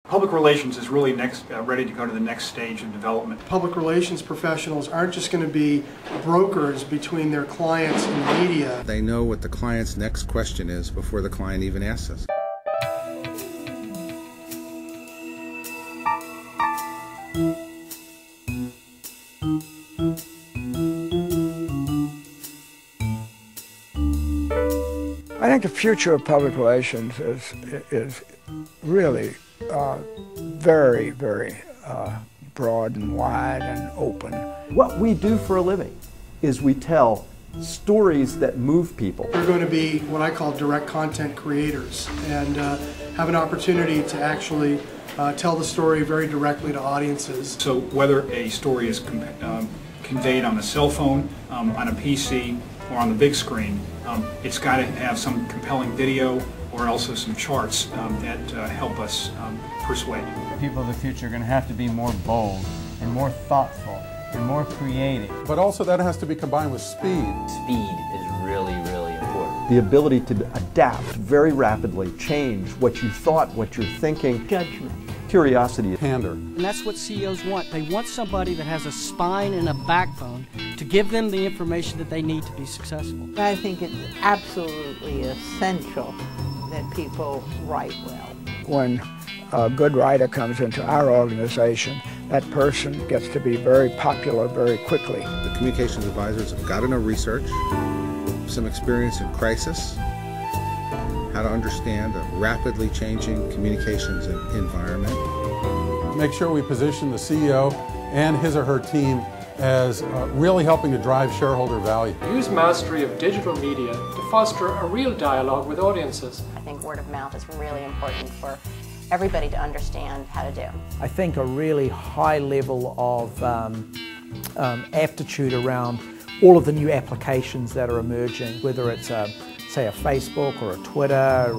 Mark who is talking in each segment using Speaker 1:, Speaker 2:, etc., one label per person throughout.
Speaker 1: Public relations is really ready to go to the next stage of development.
Speaker 2: Public relations professionals aren't just going to be brokers between their clients and the media.
Speaker 3: They know what the client's next question is before the client even asks us.
Speaker 4: I think the future of public relations is really very, very broad and wide and open.
Speaker 5: What we do for a living is we tell stories that move people.
Speaker 2: They're going to be what I call direct content creators and have an opportunity to actually tell the story very directly to audiences.
Speaker 1: So whether a story is conveyed on a cell phone, on a PC, or on the big screen, it's got to have some compelling video or also some charts that help us persuade.
Speaker 6: People of the future are going to have to be more bold and more thoughtful and more creative.
Speaker 7: But also that has to be combined with speed.
Speaker 8: Speed is really, really important.
Speaker 5: The ability to adapt very rapidly, change what you thought, what you're thinking.
Speaker 9: Judgment.
Speaker 5: Curiosity.
Speaker 7: Candor.
Speaker 9: And that's what CEOs want. They want somebody that has a spine and a backbone to give them the information that they need to be successful.
Speaker 10: I think it's absolutely essential that people write well.
Speaker 4: When a good writer comes into our organization, that person gets to be very popular very quickly.
Speaker 3: The communications advisors have got to know research, some experience in crisis, how to understand a rapidly changing communications environment.
Speaker 7: Make sure we position the CEO and his or her team as really helping to drive shareholder value.
Speaker 11: Use mastery of digital media to foster a real dialogue with audiences.
Speaker 12: I think word of mouth is really important for everybody to understand how to do.
Speaker 13: I think a really high level of aptitude around all of the new applications that are emerging, whether it's say a Facebook or a Twitter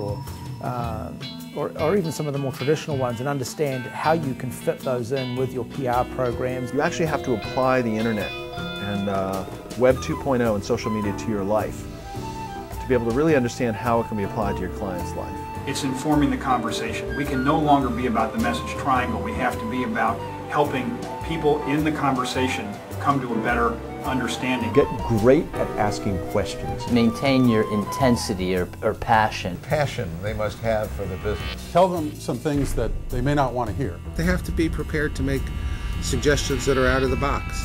Speaker 13: or even some of the more traditional ones, and understand how you can fit those in with your PR programs.
Speaker 5: You actually have to apply the internet and Web 2.0 and social media to your life to be able to really understand how it can be applied to your client's life.
Speaker 1: It's informing the conversation. We can no longer be about the message triangle. We have to be about helping people in the conversation come to a better understanding.
Speaker 5: Get great at asking questions.
Speaker 8: Maintain your intensity or passion.
Speaker 14: Passion they must have for the business.
Speaker 7: Tell them some things that they may not want to hear.
Speaker 3: They have to be prepared to make suggestions that are out of the box.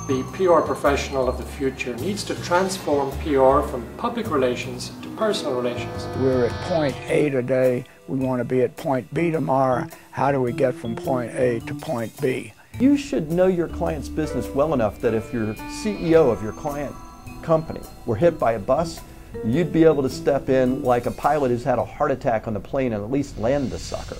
Speaker 11: The PR professional of the future needs to transform PR from public relations to personal relations.
Speaker 4: We're at point A today, we want to be at point B tomorrow. How do we get from point A to point B?
Speaker 5: You should know your client's business well enough that if you're CEO of your client company were hit by a bus, you'd be able to step in like a pilot who's had a heart attack on the plane and at least land the sucker.